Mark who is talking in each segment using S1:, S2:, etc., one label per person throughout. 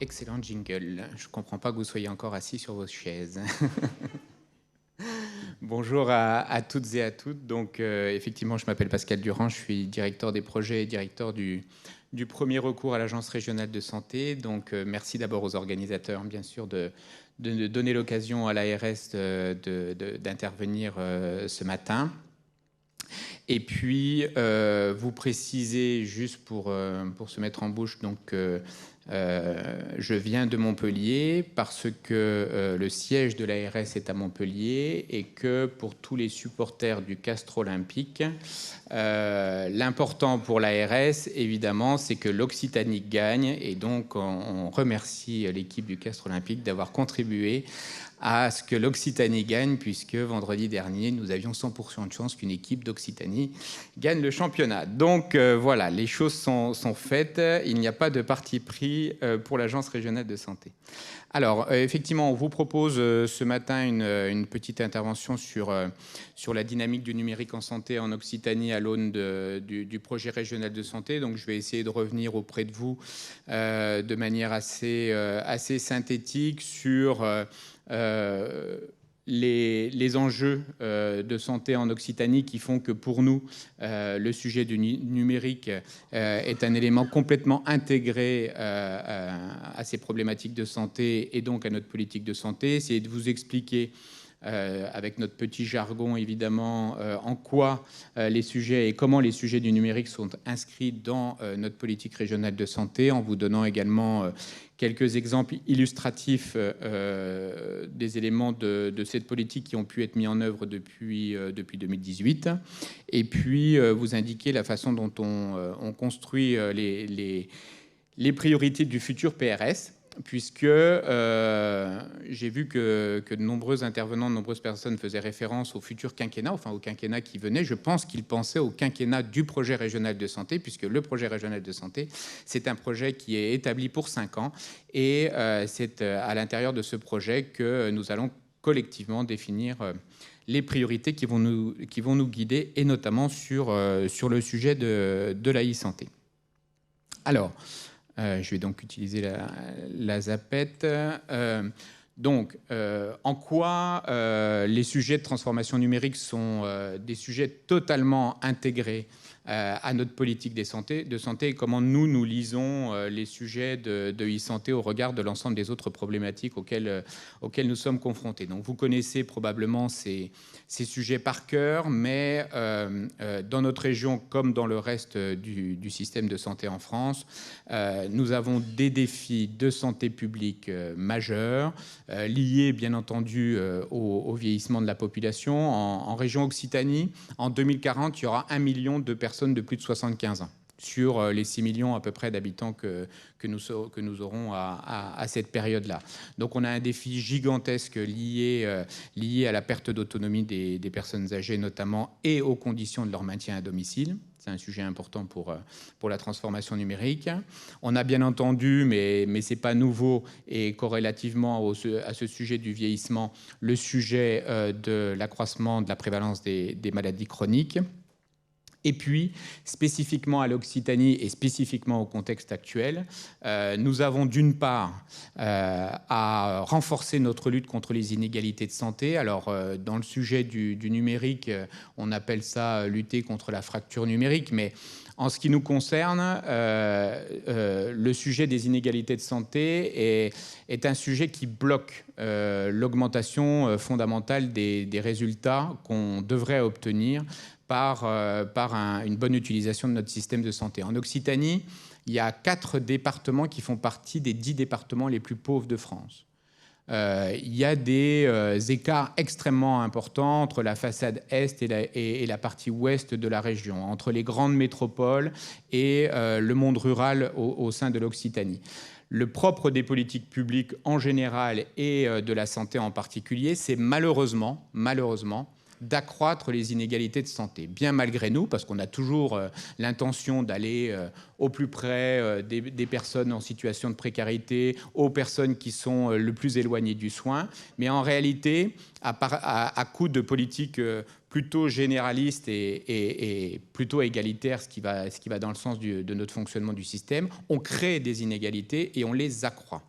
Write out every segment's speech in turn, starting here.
S1: excellent jingle. Je ne comprends pas que vous soyez encore assis sur vos chaises. Bonjour à toutes et à toutes. Donc, effectivement, je m'appelle Pascal Durand, je suis directeur des projets et directeur du premier recours à l'Agence régionale de santé. Donc, merci d'abord aux organisateurs, bien sûr, de donner l'occasion à l'ARS d'intervenir ce matin. Et puis, vous précisez, juste pour se mettre en bouche, donc je viens de Montpellier parce que le siège de l'ARS est à Montpellier et que pour tous les supporters du Castres olympique, l'important pour l'ARS, évidemment, c'est que l'Occitanie gagne. Et donc, on remercie l'équipe du Castres olympique d'avoir contribué à ce que l'Occitanie gagne, puisque vendredi dernier, nous avions 100% de chance qu'une équipe d'Occitanie gagne le championnat. Donc voilà, les choses sont faites. Il n'y a pas de parti pris pour l'Agence régionale de santé. Alors, effectivement, on vous propose ce matin une petite intervention sur la dynamique du numérique en santé en Occitanie à l'aune du projet régional de santé. Donc, je vais essayer de revenir auprès de vous de manière assez synthétique sur les enjeux de santé en Occitanie qui font que pour nous, le sujet du numérique est un élément complètement intégré à ces problématiques de santé et donc à notre politique de santé. Essayer de vous expliquer avec notre petit jargon évidemment, en quoi les sujets et comment les sujets du numérique sont inscrits dans notre politique régionale de santé, en vous donnant également quelques exemples illustratifs des éléments de cette politique qui ont pu être mis en œuvre depuis 2018, et puis vous indiquer la façon dont on construit les priorités du futur PRS, puisque j'ai vu que de nombreux intervenants, de nombreuses personnes faisaient référence au futur quinquennat, enfin au quinquennat qui venait. Je pense qu'ils pensaient au quinquennat du projet régional de santé, puisque le projet régional de santé, c'est un projet qui est établi pour 5 ans, et c'est à l'intérieur de ce projet que nous allons collectivement définir les priorités qui vont nous guider, et notamment sur le sujet de la e-santé. Alors, je vais donc utiliser la zapette. En quoi les sujets de transformation numérique sont des sujets totalement intégrés à notre politique de santé, et comment nous lisons les sujets de e-santé au regard de l'ensemble des autres problématiques auxquelles nous sommes confrontés. Donc, vous connaissez probablement ces sujets par cœur, mais dans notre région, comme dans le reste du système de santé en France, nous avons des défis de santé publique majeurs, liés bien entendu au vieillissement de la population. En région Occitanie, en 2040, il y aura 1 million de personnes de plus de 75 ans sur les 6 millions à peu près d'habitants que nous aurons à cette période-là. Donc on a un défi gigantesque lié à la perte d'autonomie des personnes âgées notamment, et aux conditions de leur maintien à domicile. C'est un sujet important pour la transformation numérique. On a bien entendu, mais ce n'est pas nouveau, et corrélativement à ce sujet du vieillissement, le sujet de l'accroissement de la prévalence des maladies chroniques. Et puis, spécifiquement à l'Occitanie et spécifiquement au contexte actuel, nous avons d'une part à renforcer notre lutte contre les inégalités de santé. Alors, dans le sujet du numérique, on appelle ça lutter contre la fracture numérique, mais en ce qui nous concerne, le sujet des inégalités de santé est un sujet qui bloque l'augmentation fondamentale des résultats qu'on devrait obtenir par une bonne utilisation de notre système de santé. En Occitanie, il y a 4 départements qui font partie des 10 départements les plus pauvres de France. Il y a des écarts extrêmement importants entre la façade est et la partie ouest de la région, entre les grandes métropoles et le monde rural au sein de l'Occitanie. Le propre des politiques publiques en général et de la santé en particulier, c'est malheureusement, d'accroître les inégalités de santé. Bien malgré nous, parce qu'on a toujours l'intention d'aller au plus près des personnes en situation de précarité, aux personnes qui sont le plus éloignées du soin. Mais en réalité, à coup de politiques plutôt généraliste et plutôt égalitaire, ce qui va dans le sens de notre fonctionnement du système, on crée des inégalités et on les accroît.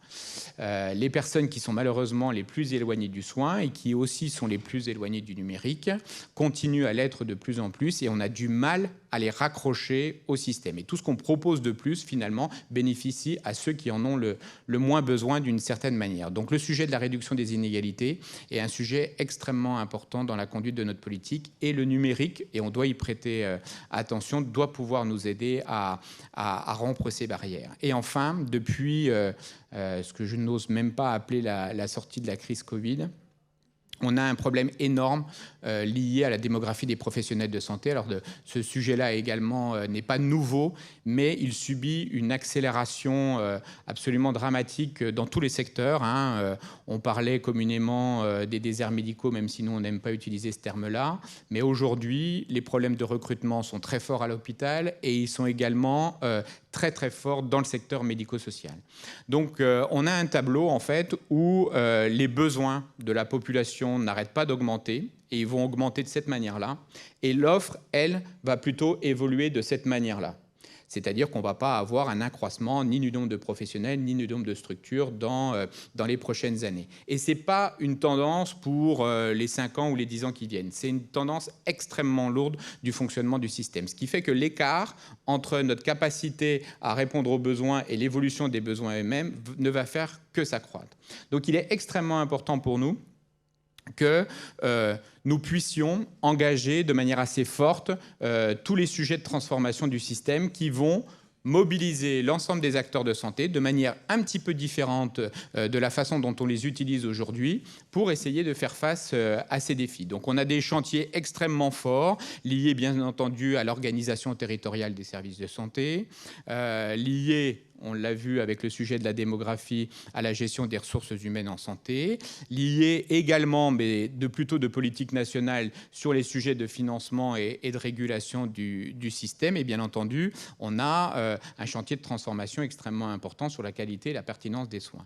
S1: Les personnes qui sont malheureusement les plus éloignées du soin et qui aussi sont les plus éloignées du numérique continuent à l'être de plus en plus et on a du mal à les raccrocher au système. Et tout ce qu'on propose de plus, finalement, bénéficie à ceux qui en ont le moins besoin d'une certaine manière. Donc le sujet de la réduction des inégalités est un sujet extrêmement important dans la conduite de notre politique et le numérique, et on doit y prêter attention, doit pouvoir nous aider à rompre ces barrières. Et enfin, depuis ce que je n'ose même pas appeler la sortie de la crise Covid, on a un problème énorme lié à la démographie des professionnels de santé. Alors ce sujet-là également n'est pas nouveau, mais il subit une accélération absolument dramatique dans tous les secteurs. On parlait communément des déserts médicaux, même si nous on n'aime pas utiliser ce terme-là. Mais aujourd'hui, les problèmes de recrutement sont très forts à l'hôpital et ils sont également très très forts dans le secteur médico-social. Donc on a un tableau en fait où les besoins de la population n'arrêtent pas d'augmenter et ils vont augmenter de cette manière-là. Et l'offre, elle, va plutôt évoluer de cette manière-là. C'est-à-dire qu'on ne va pas avoir un accroissement ni du nombre de professionnels, ni du nombre de structures dans les prochaines années. Et ce n'est pas une tendance pour les 5 ans ou les 10 ans qui viennent. C'est une tendance extrêmement lourde du fonctionnement du système. Ce qui fait que l'écart entre notre capacité à répondre aux besoins et l'évolution des besoins eux-mêmes ne va faire que s'accroître. Donc il est extrêmement important pour nous que nous puissions engager de manière assez forte tous les sujets de transformation du système qui vont mobiliser l'ensemble des acteurs de santé de manière un petit peu différente de la façon dont on les utilise aujourd'hui pour essayer de faire face à ces défis. Donc on a des chantiers extrêmement forts liés bien entendu à l'organisation territoriale des services de santé, liés, on l'a vu avec le sujet de la démographie, à la gestion des ressources humaines en santé, liés également, mais plutôt de politique nationale, sur les sujets de financement et de régulation du système. Et bien entendu, on a un chantier de transformation extrêmement important sur la qualité et la pertinence des soins.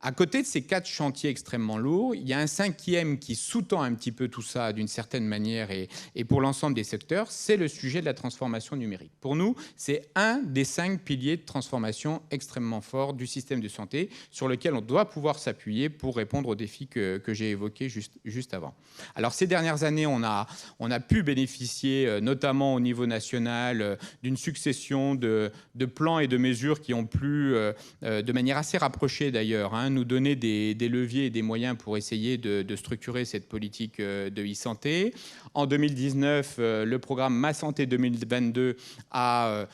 S1: À côté de ces 4 chantiers extrêmement lourds, il y a un 5e qui sous-tend un petit peu tout ça d'une certaine manière et pour l'ensemble des secteurs, c'est le sujet de la transformation numérique. Pour nous, c'est un des 5 piliers de transformation extrêmement forts du système de santé sur lequel on doit pouvoir s'appuyer pour répondre aux défis que j'ai évoqués juste avant. Alors ces dernières années, on a pu bénéficier, notamment au niveau national, d'une succession de plans et de mesures qui ont pu, de manière assez rapprochée d'ailleurs, nous donner des leviers et des moyens pour essayer de structurer cette politique de e-santé. En 2019, le programme Ma Santé 2022 a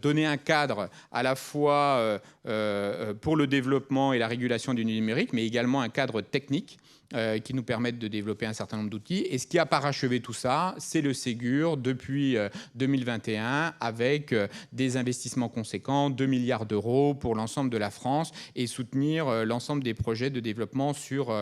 S1: donné un cadre à la fois pour le développement et la régulation du numérique, mais également un cadre technique qui nous permettent de développer un certain nombre d'outils. Et ce qui a parachevé tout ça, c'est le Ségur depuis 2021 avec des investissements conséquents, 2 milliards d'euros pour l'ensemble de la France et soutenir l'ensemble des projets de développement sur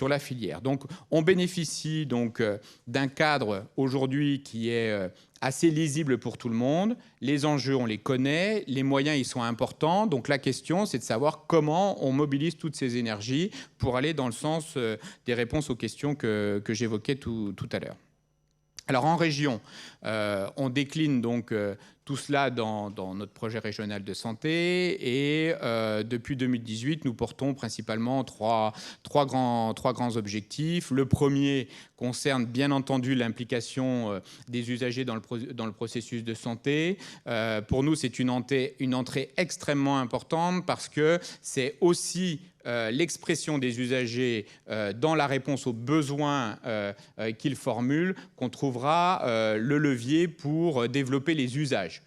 S1: la filière. Donc on bénéficie donc d'un cadre aujourd'hui qui est assez lisible pour tout le monde. Les enjeux, on les connaît. Les moyens, ils sont importants. Donc la question, c'est de savoir comment on mobilise toutes ces énergies pour aller dans le sens des réponses aux questions que j'évoquais tout à l'heure. Alors en région, on décline donc tout cela dans notre projet régional de santé et depuis 2018, nous portons principalement trois grands objectifs. Le premier concerne bien entendu l'implication des usagers dans le processus de santé. Pour nous, c'est une entrée extrêmement importante parce que c'est aussi l'expression des usagers dans la réponse aux besoins qu'ils formulent qu'on trouvera le levier pour développer les usages.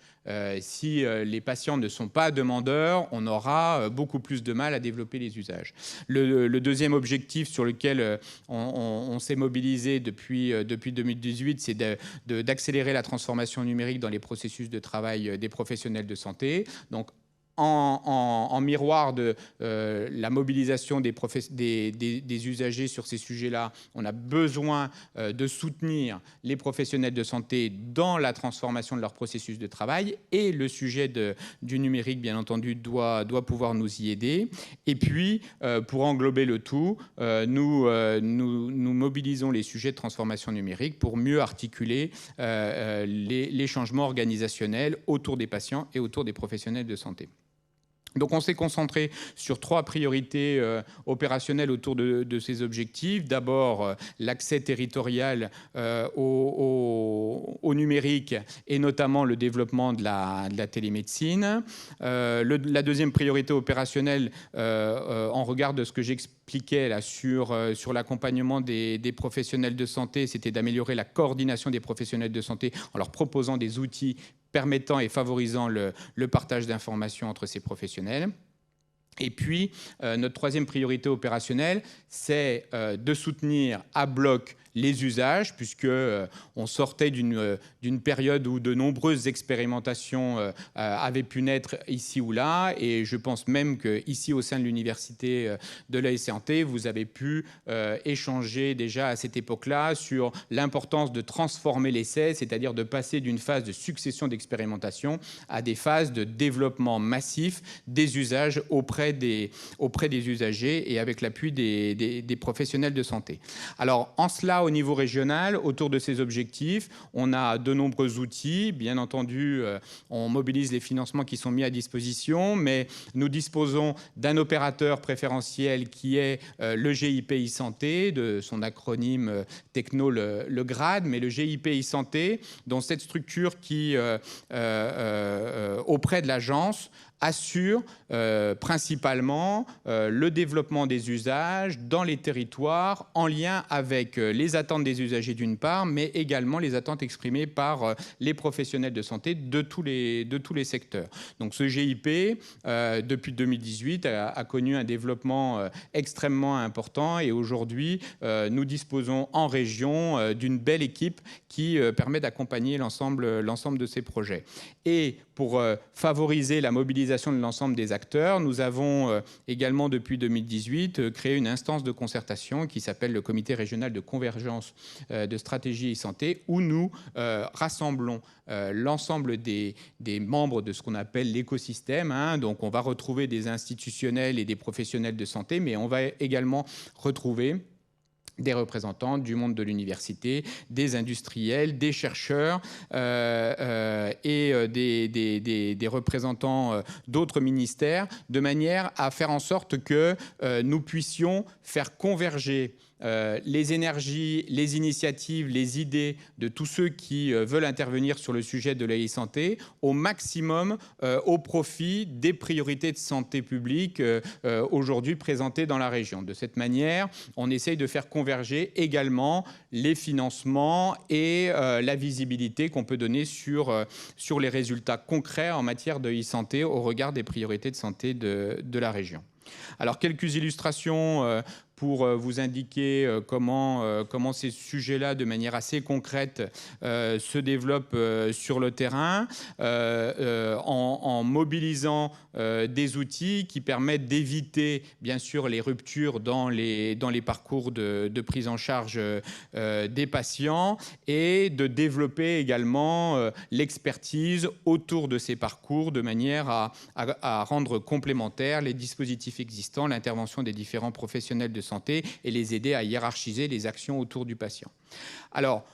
S1: Si les patients ne sont pas demandeurs, on aura beaucoup plus de mal à développer les usages. Le deuxième objectif sur lequel on s'est mobilisé depuis 2018, c'est d'accélérer la transformation numérique dans les processus de travail des professionnels de santé. Donc, en miroir de la mobilisation des usagers sur ces sujets-là, on a besoin de soutenir les professionnels de santé dans la transformation de leur processus de travail, et le sujet du numérique, bien entendu, doit pouvoir nous y aider. Et puis, pour englober le tout, nous mobilisons les sujets de transformation numérique pour mieux articuler les changements organisationnels autour des patients et autour des professionnels de santé. Donc on s'est concentré sur 3 priorités opérationnelles autour de ces objectifs. D'abord, l'accès territorial au numérique, et notamment le développement de la télémédecine. La deuxième priorité opérationnelle, en regard de ce que j'expliquais là sur l'accompagnement des professionnels de santé, c'était d'améliorer la coordination des professionnels de santé en leur proposant des outils permettant et favorisant le partage d'informations entre ces professionnels. Et puis, notre troisième priorité opérationnelle, c'est de soutenir à bloc les usages, puisqu'on sortait d'une période où de nombreuses expérimentations avaient pu naître ici ou là, et je pense même qu'ici, au sein de l'université de la santé, vous avez pu échanger déjà à cette époque-là sur l'importance de transformer l'essai, c'est-à-dire de passer d'une phase de succession d'expérimentation à des phases de développement massif des usages auprès des usagers et avec l'appui des professionnels de santé. Alors, en cela, au niveau régional, autour de ces objectifs, on a de nombreux outils. Bien entendu, on mobilise les financements qui sont mis à disposition, mais nous disposons d'un opérateur préférentiel qui est le GIP e-santé, de son acronyme techno le GRAD, mais le GIP e-santé, dont cette structure qui, auprès de l'agence, assure principalement le développement des usages dans les territoires en lien avec les attentes des usagers d'une part, mais également les attentes exprimées par les professionnels de santé de tous les secteurs. Donc ce GIP, depuis 2018, a connu un développement extrêmement important, et aujourd'hui, nous disposons en région d'une belle équipe qui permet d'accompagner l'ensemble de ces projets. Et pour favoriser la mobilisation de l'ensemble des acteurs, nous avons également, depuis 2018, créé une instance de concertation qui s'appelle le Comité régional de convergence de stratégie et santé, où nous rassemblons l'ensemble des membres de ce qu'on appelle l'écosystème. Donc on va retrouver des institutionnels et des professionnels de santé, mais on va également retrouver des représentants du monde de l'université, des industriels, des chercheurs et des représentants d'autres ministères, de manière à faire en sorte que nous puissions faire converger les énergies, les initiatives, les idées de tous ceux qui veulent intervenir sur le sujet de la e-santé au maximum au profit des priorités de santé publique aujourd'hui présentées dans la région. De cette manière, on essaye de faire converger également les financements et la visibilité qu'on peut donner sur les résultats concrets en matière de e-santé au regard des priorités de santé de la région. Alors, quelques illustrations pour vous indiquer comment ces sujets-là, de manière assez concrète, se développent sur le terrain, en mobilisant des outils qui permettent d'éviter, bien sûr, les ruptures dans les parcours de prise en charge des patients, et de développer également l'expertise autour de ces parcours, de manière à rendre complémentaires les dispositifs existants, l'intervention des différents professionnels de santé, et les aider à hiérarchiser les actions autour du patient. Alors,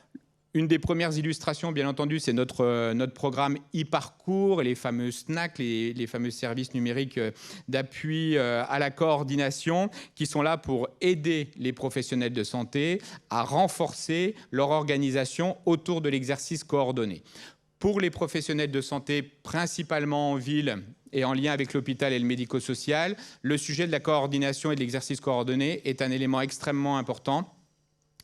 S1: une des premières illustrations, bien entendu, c'est notre programme e-parcours et les fameux SNAC, les fameux services numériques d'appui à la coordination, qui sont là pour aider les professionnels de santé à renforcer leur organisation autour de l'exercice coordonné. Pour les professionnels de santé, principalement en ville et en lien avec l'hôpital et le médico-social, le sujet de la coordination et de l'exercice coordonné est un élément extrêmement important.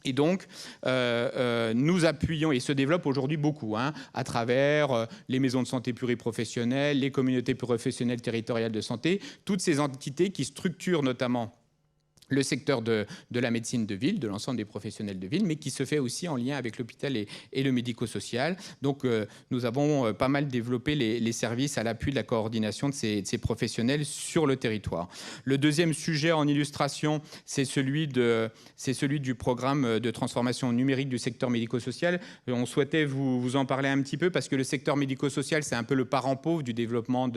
S1: Et donc, nous appuyons, et se développe aujourd'hui beaucoup, à travers les maisons de santé pluriprofessionnelles, les communautés pluriprofessionnelles territoriales de santé, toutes ces entités qui structurent notamment le secteur de la médecine de ville, de l'ensemble des professionnels de ville, mais qui se fait aussi en lien avec l'hôpital et le médico-social. Donc, nous avons pas mal développé les services à l'appui de la coordination de ces professionnels sur le territoire. Le deuxième sujet en illustration, c'est celui du programme de transformation numérique du secteur médico-social. On souhaitait vous en parler un petit peu parce que le secteur médico-social, c'est un peu le parent pauvre du développement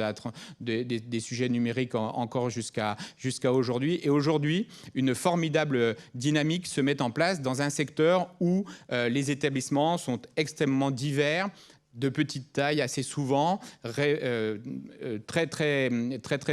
S1: des sujets numériques encore jusqu'à aujourd'hui. Et aujourd'hui, une formidable dynamique se met en place dans un secteur où les établissements sont extrêmement divers, de petite taille assez souvent, très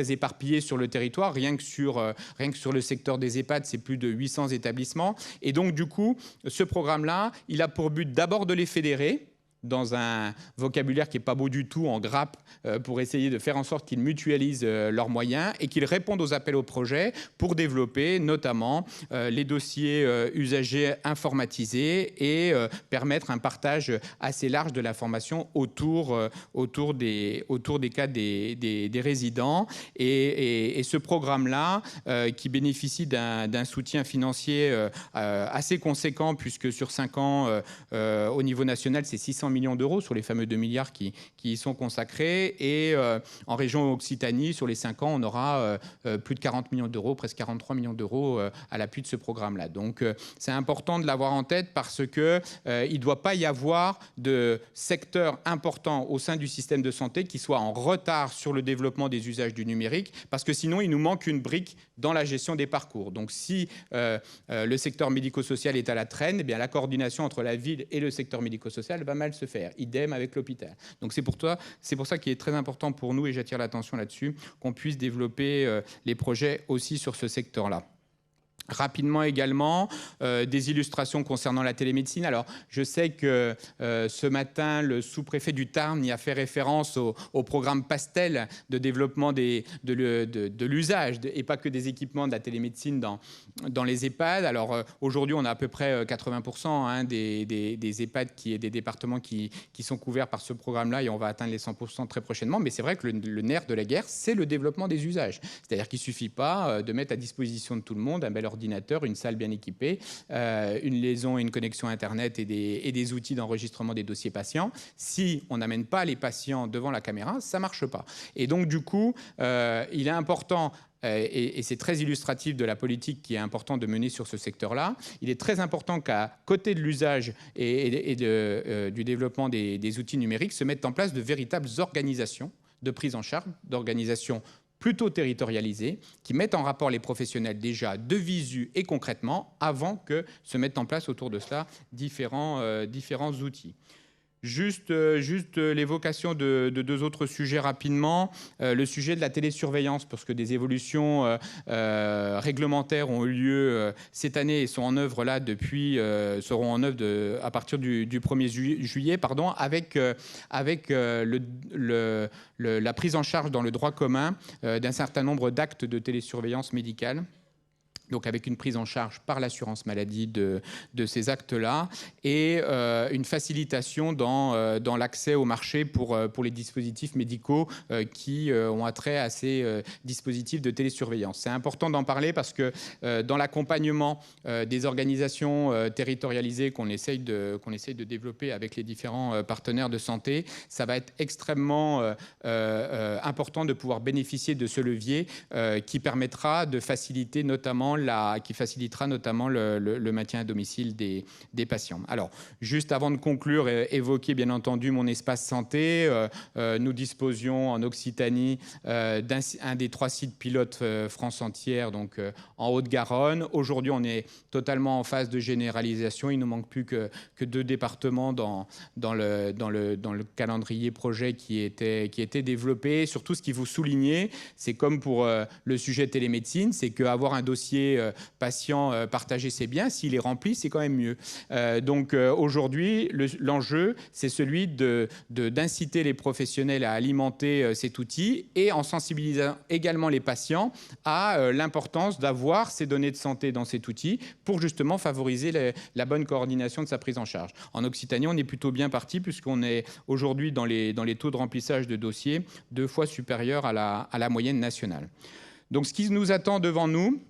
S1: éparpillés sur le territoire. Rien que sur le secteur des EHPAD, c'est plus de 800 établissements. Et donc, du coup, ce programme-là, il a pour but d'abord de les fédérer dans un vocabulaire qui n'est pas beau du tout, en grappe, pour essayer de faire en sorte qu'ils mutualisent leurs moyens et qu'ils répondent aux appels aux projets pour développer notamment les dossiers usagers informatisés et permettre un partage assez large de l'information autour des cas des résidents. Et ce programme-là, qui bénéficie d'un soutien financier assez conséquent, puisque sur 5 ans, au niveau national, c'est 600 millions d'euros sur les fameux 2 milliards qui y sont consacrés. Et en région Occitanie, sur les 5 ans, on aura plus de 40 millions d'euros, presque 43 millions d'euros à l'appui de ce programme-là. Donc, c'est important de l'avoir en tête parce qu'il ne doit pas y avoir de secteur important au sein du système de santé qui soit en retard sur le développement des usages du numérique, parce que sinon, il nous manque une brique dans la gestion des parcours. Donc, si le secteur médico-social est à la traîne, eh bien, la coordination entre la ville et le secteur médico-social va mal se faire. Idem avec l'hôpital. Donc, c'est pour ça qu'il est très important pour nous, et j'attire l'attention là-dessus, qu'on puisse développer les projets aussi sur ce secteur-là. Rapidement également, des illustrations concernant la télémédecine. Alors, je sais que ce matin, le sous-préfet du Tarn y a fait référence au programme Pastel de développement de l'usage, et pas que des équipements de la télémédecine dans les EHPAD. Alors, aujourd'hui, on a à peu près 80% des EHPAD et des départements qui sont couverts par ce programme-là, et on va atteindre les 100% très prochainement. Mais c'est vrai que le nerf de la guerre, c'est le développement des usages. C'est-à-dire qu'il ne suffit pas de mettre à disposition de tout le monde un bel ordinateur, une salle bien équipée, une liaison et une connexion Internet et des outils d'enregistrement des dossiers patients. Si on n'amène pas les patients devant la caméra, ça ne marche pas. Et donc, du coup, il est important, et c'est très illustratif de la politique qui est important de mener sur ce secteur-là, il est très important qu'à côté de l'usage et du développement des outils numériques, se mettent en place de véritables organisations de prise en charge, d'organisations plutôt territorialisées, qui mettent en rapport les professionnels déjà de visu et concrètement, avant que se mettent en place autour de cela différents outils. Juste l'évocation de 2 autres sujets rapidement. Le sujet de la télésurveillance, parce que des évolutions réglementaires ont eu lieu cette année et sont en œuvre là seront en œuvre à partir du 1er juillet, avec la prise en charge dans le droit commun d'un certain nombre d'actes de télésurveillance médicale. Donc avec une prise en charge par l'assurance maladie de ces actes-là, et une facilitation dans l'accès au marché pour les dispositifs médicaux qui ont attrait à ces dispositifs de télésurveillance. C'est important d'en parler parce que dans l'accompagnement des organisations territorialisées qu'on essaye de développer avec les différents partenaires de santé, ça va être extrêmement important de pouvoir bénéficier de ce levier qui permettra de faciliter notamment le maintien à domicile des patients. Alors, juste avant de conclure, évoquer bien entendu mon espace santé. Nous disposions en Occitanie d'un des 3 sites pilotes France entière, donc en Haute-Garonne. Aujourd'hui, on est totalement en phase de généralisation. Il ne manque plus que 2 départements dans le calendrier projet qui était développé. Surtout, ce qu'il faut souligner, c'est comme pour le sujet télémédecine, c'est qu'avoir un dossier patient partagé, c'est bien. S'il est rempli, c'est quand même mieux. Donc aujourd'hui, l'enjeu, c'est celui d'inciter les professionnels à alimenter cet outil, et en sensibilisant également les patients à l'importance d'avoir ces données de santé dans cet outil pour justement favoriser la bonne coordination de sa prise en charge. En Occitanie, on est plutôt bien parti, puisqu'on est aujourd'hui dans les taux de remplissage de dossiers 2 fois supérieurs à la moyenne nationale. Donc ce qui nous attend devant nous,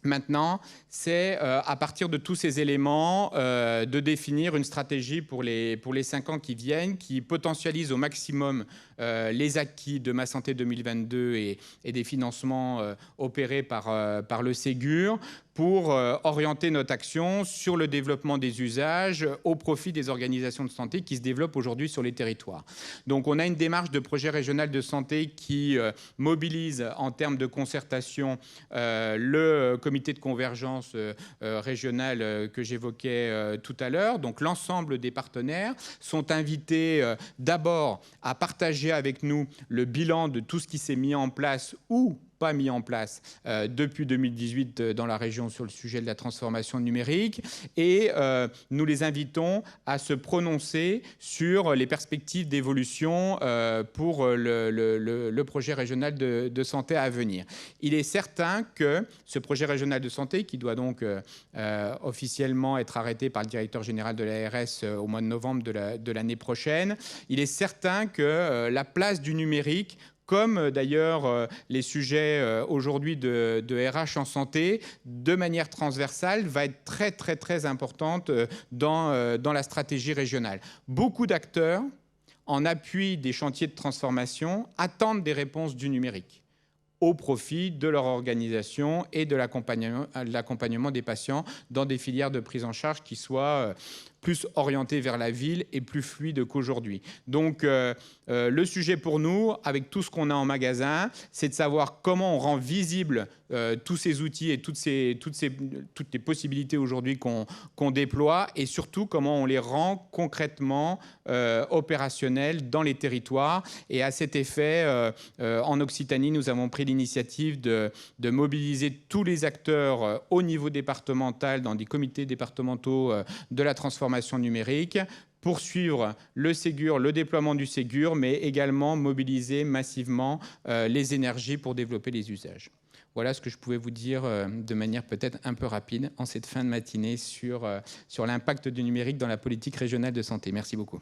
S1: Maintenant, c'est à partir de tous ces éléments de définir une stratégie pour les 5 ans qui viennent, qui potentialise au maximum les acquis de Ma Santé 2022 et des financements opérés par le Ségur, pour orienter notre action sur le développement des usages au profit des organisations de santé qui se développent aujourd'hui sur les territoires. Donc on a une démarche de projet régional de santé qui mobilise en termes de concertation le comité de convergence régionale que j'évoquais tout à l'heure. Donc l'ensemble des partenaires sont invités d'abord à partager avec nous le bilan de tout ce qui s'est mis en place ou pas mis en place depuis 2018 dans la région sur le sujet de la transformation numérique, et nous les invitons à se prononcer sur les perspectives d'évolution pour le projet régional de santé à venir. Il est certain que ce projet régional de santé, qui doit donc officiellement être arrêté par le directeur général de l'ARS au mois de novembre de l'année prochaine, il est certain que la place du numérique, comme d'ailleurs les sujets aujourd'hui de RH en santé, de manière transversale, va être très, très, très importante dans la stratégie régionale. Beaucoup d'acteurs, en appui des chantiers de transformation, attendent des réponses du numérique au profit de leur organisation et de l'accompagnement des patients dans des filières de prise en charge qui soient plus orientées vers la ville et plus fluides qu'aujourd'hui. Donc le sujet pour nous, avec tout ce qu'on a en magasin, c'est de savoir comment on rend visible tous ces outils et toutes les possibilités aujourd'hui qu'on déploie, et surtout comment on les rend concrètement opérationnels dans les territoires. Et à cet effet, en Occitanie, nous avons pris l'initiative de mobiliser tous les acteurs au niveau départemental, dans des comités départementaux de la transformation numérique, poursuivre le Ségur, le déploiement du Ségur, mais également mobiliser massivement les énergies pour développer les usages. Voilà ce que je pouvais vous dire de manière peut-être un peu rapide en cette fin de matinée sur l'impact du numérique dans la politique régionale de santé. Merci beaucoup.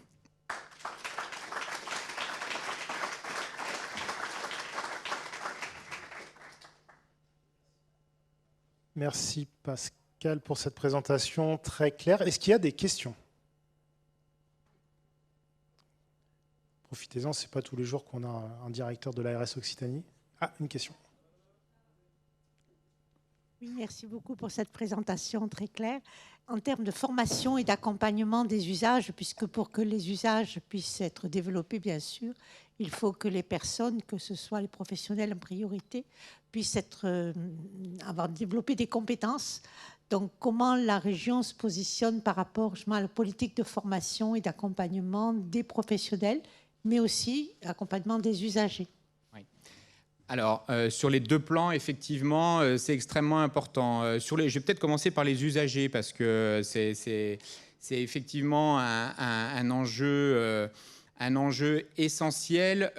S2: Merci Pascal pour cette présentation très claire. Est-ce qu'il y a des questions ? Profitez-en, ce n'est pas tous les jours qu'on a un directeur de l'ARS Occitanie. Ah, une question.
S3: Oui, merci beaucoup pour cette présentation très claire. En termes de formation et d'accompagnement des usages, puisque pour que les usages puissent être développés, bien sûr, il faut que les personnes, que ce soit les professionnels en priorité, puissent avoir développé des compétences. Donc, comment la région se positionne par rapport justement à la politique de formation et d'accompagnement des professionnels, mais aussi l'accompagnement des usagers?
S1: Alors, sur les deux plans, effectivement, c'est extrêmement important. Je vais peut-être commencer par les usagers, parce que c'est effectivement un enjeu essentiel,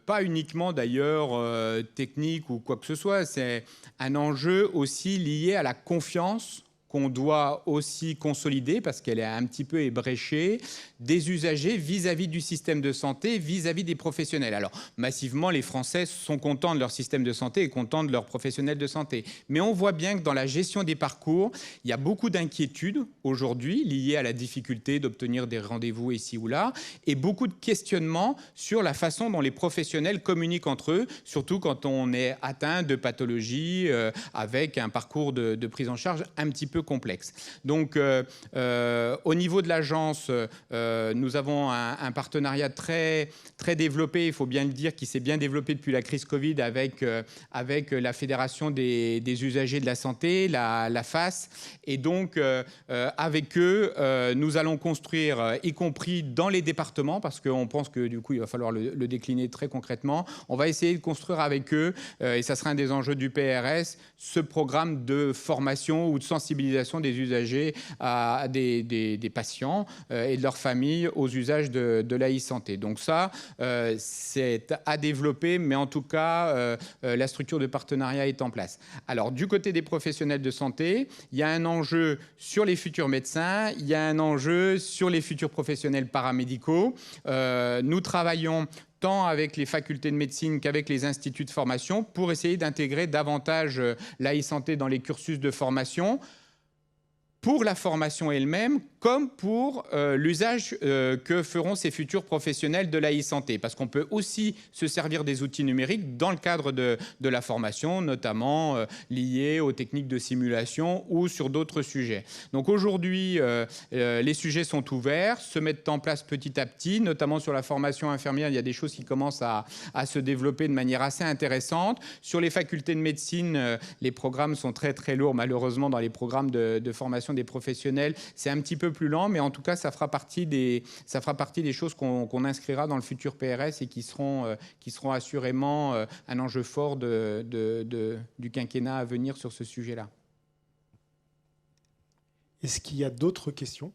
S1: pas uniquement d'ailleurs technique ou quoi que ce soit, c'est un enjeu aussi lié à la confiance qu'on doit aussi consolider, parce qu'elle est un petit peu ébréchée, des usagers vis-à-vis du système de santé, vis-à-vis des professionnels. Alors, massivement, les Français sont contents de leur système de santé et contents de leurs professionnels de santé. Mais on voit bien que dans la gestion des parcours, il y a beaucoup d'inquiétudes aujourd'hui liées à la difficulté d'obtenir des rendez-vous ici ou là, et beaucoup de questionnements sur la façon dont les professionnels communiquent entre eux, surtout quand on est atteint de pathologies avec un parcours de prise en charge un petit peu complexe. Donc, au niveau de l'agence, nous avons un partenariat très, très développé, il faut bien le dire, qui s'est bien développé depuis la crise Covid avec la Fédération des usagers de la santé, la FAS. Et donc, avec eux, nous allons construire, y compris dans les départements, parce qu'on pense que du coup, il va falloir le décliner très concrètement. On va essayer de construire avec eux, et ça sera un des enjeux du PRS, ce programme de formation ou de sensibilisation sensibilisation des usagers, des patients et de leurs familles aux usages de la e-santé. Donc ça, c'est à développer, mais en tout cas, la structure de partenariat est en place. Alors, du côté des professionnels de santé, il y a un enjeu sur les futurs médecins, il y a un enjeu sur les futurs professionnels paramédicaux. Nous travaillons tant avec les facultés de médecine qu'avec les instituts de formation pour essayer d'intégrer davantage la e-santé dans les cursus de formation, pour la formation elle-même, comme pour l'usage que feront ces futurs professionnels de la e-santé. Parce qu'on peut aussi se servir des outils numériques dans le cadre de la formation, notamment liés aux techniques de simulation ou sur d'autres sujets. Donc aujourd'hui, les sujets sont ouverts, se mettent en place petit à petit, notamment sur la formation infirmière. Il y a des choses qui commencent à se développer de manière assez intéressante. Sur les facultés de médecine, les programmes sont très très lourds, malheureusement, dans les programmes de formation des professionnels. C'est un petit peu plus lent, mais en tout cas, ça fera partie des choses qu'on inscrira dans le futur PRS et qui seront assurément un enjeu fort du quinquennat à venir sur ce sujet-là.
S2: Est-ce qu'il y a d'autres questions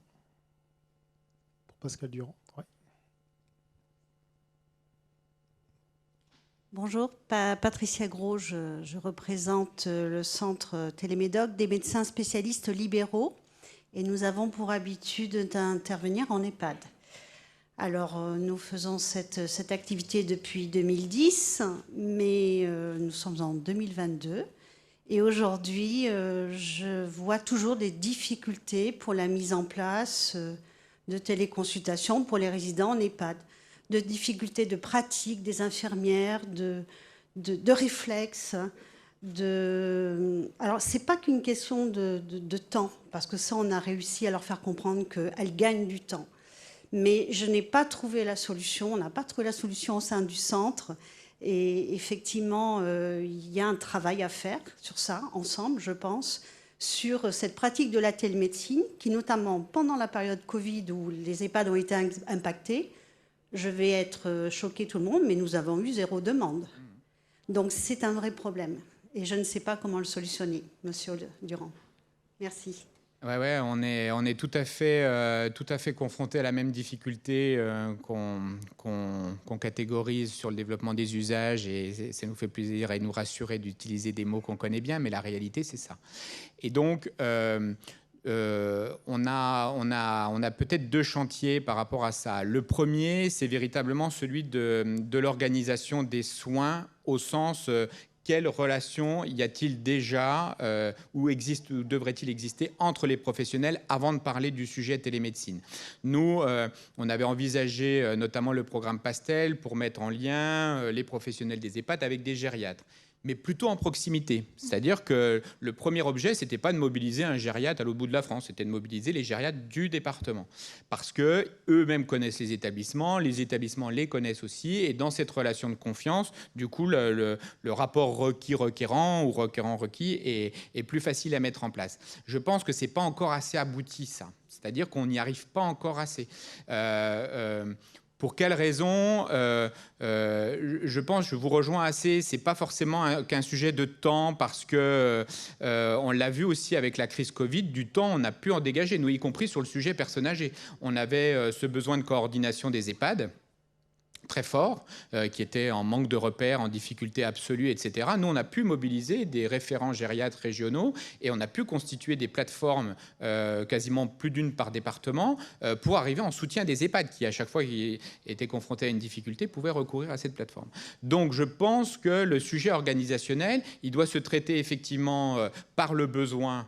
S2: pour Pascal Durand? Ouais.
S4: Bonjour, Patricia Gros, je représente le centre Télémédoc des médecins spécialistes libéraux et nous avons pour habitude d'intervenir en EHPAD. Alors, nous faisons cette activité depuis 2010, mais nous sommes en 2022 et aujourd'hui, je vois toujours des difficultés pour la mise en place de téléconsultations pour les résidents en EHPAD, de difficultés de pratique des infirmières, de réflexes. Alors, ce n'est pas qu'une question de temps, parce que ça, on a réussi à leur faire comprendre qu'elles gagnent du temps. Mais je n'ai pas trouvé la solution, on n'a pas trouvé la solution au sein du centre. Et effectivement, il y a un travail à faire sur ça, ensemble, je pense, sur cette pratique de la télémédecine, qui notamment pendant la période Covid, où les EHPAD ont été impactés, je vais être choquée tout le monde, mais nous avons eu 0 demande. Donc c'est un vrai problème. Et je ne sais pas comment le solutionner, Monsieur Durand. Merci.
S1: Ouais, on est tout à fait confronté à la même difficulté qu'on catégorise sur le développement des usages, et ça nous fait plaisir et nous rassurer d'utiliser des mots qu'on connaît bien, mais la réalité, c'est ça. Et donc, on a peut-être 2 chantiers par rapport à ça. Le premier, c'est véritablement celui de l'organisation des soins au sens quelle relation y a-t-il déjà ou devrait-il exister entre les professionnels avant de parler du sujet télémédecine. Nous, on avait envisagé notamment le programme Pastel pour mettre en lien les professionnels des EHPAD avec des gériatres, mais plutôt en proximité. C'est-à-dire que le premier objet, ce n'était pas de mobiliser un gériatre à l'autre bout de la France, c'était de mobiliser les gériatres du département. Parce qu'eux-mêmes connaissent les établissements les connaissent aussi, et dans cette relation de confiance, du coup, le rapport requis-requérant ou requérant-requis est plus facile à mettre en place. Je pense que ce n'est pas encore assez abouti, ça. C'est-à-dire qu'on n'y arrive pas encore assez. Pour quelles raisons je pense, je vous rejoins assez, c'est pas forcément qu'un sujet de temps, parce que on l'a vu aussi avec la crise Covid, du temps on a pu en dégager, nous y compris sur le sujet personnes âgées. On avait ce besoin de coordination des EHPAD très fort, qui était en manque de repères, en difficulté absolue, etc. Nous, on a pu mobiliser des référents gériatres régionaux et on a pu constituer des plateformes, quasiment plus d'une par département, pour arriver en soutien des EHPAD qui, à chaque fois qu'ils étaient confrontés à une difficulté, pouvaient recourir à cette plateforme. Donc, je pense que le sujet organisationnel, il doit se traiter effectivement par le besoin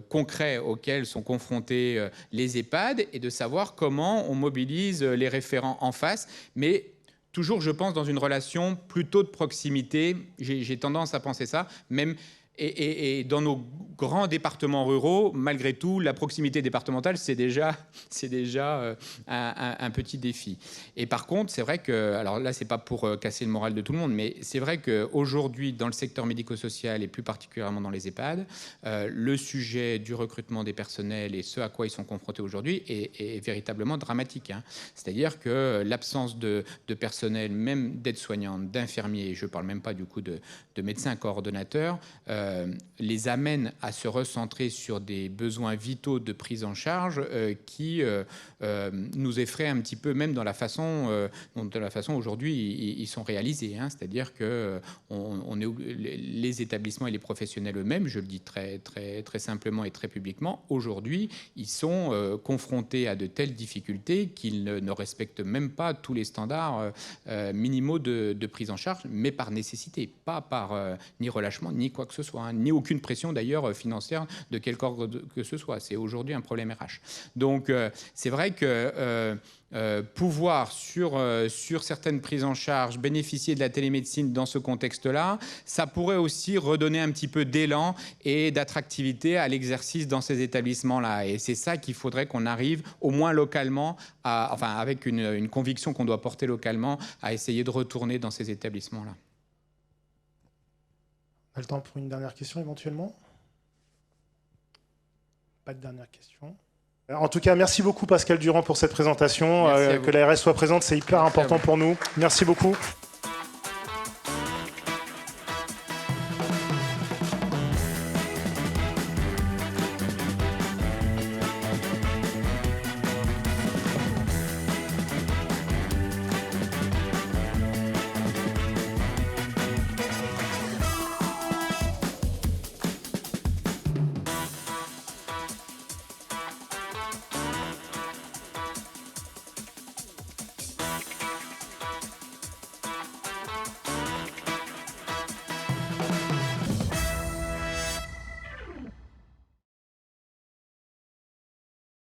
S1: concret auquel sont confrontés les EHPAD et de savoir comment on mobilise les référents en face, mais toujours, je pense, dans une relation plutôt de proximité. J'ai tendance à penser ça, même. Et dans nos grands départements ruraux, malgré tout, la proximité départementale, c'est déjà un petit défi. Et par contre, c'est vrai que, alors là, c'est pas pour casser le moral de tout le monde, mais c'est vrai qu'aujourd'hui, dans le secteur médico-social et plus particulièrement dans les EHPAD, le sujet du recrutement des personnels et ce à quoi ils sont confrontés aujourd'hui est véritablement dramatique. Hein. C'est-à-dire que l'absence de personnel, même d'aide-soignante, d'infirmiers, je ne parle même pas du coup de médecins coordonnateurs, les amène à se recentrer sur des besoins vitaux de prise en charge qui nous effraient un petit peu, même dans la façon aujourd'hui ils sont réalisés. C'est-à-dire que les établissements et les professionnels eux-mêmes, je le dis très, très, très simplement et très publiquement, aujourd'hui, ils sont confrontés à de telles difficultés qu'ils ne respectent même pas tous les standards minimaux de prise en charge, mais par nécessité, pas par ni relâchement, ni quoi que ce soit, ni aucune pression d'ailleurs financière de quelque ordre que ce soit. C'est aujourd'hui un problème RH. Donc c'est vrai que pouvoir sur certaines prises en charge bénéficier de la télémédecine dans ce contexte-là, ça pourrait aussi redonner un petit peu d'élan et d'attractivité à l'exercice dans ces établissements-là. Et c'est ça qu'il faudrait qu'on arrive au moins localement, avec une conviction qu'on doit porter localement, à essayer de retourner dans ces établissements-là.
S2: On a le temps pour une dernière question éventuellement? Pas de dernière question. En tout cas, merci beaucoup Pascal Durand pour cette présentation. Que l'ARS soit présente, c'est hyper important pour nous. Merci beaucoup.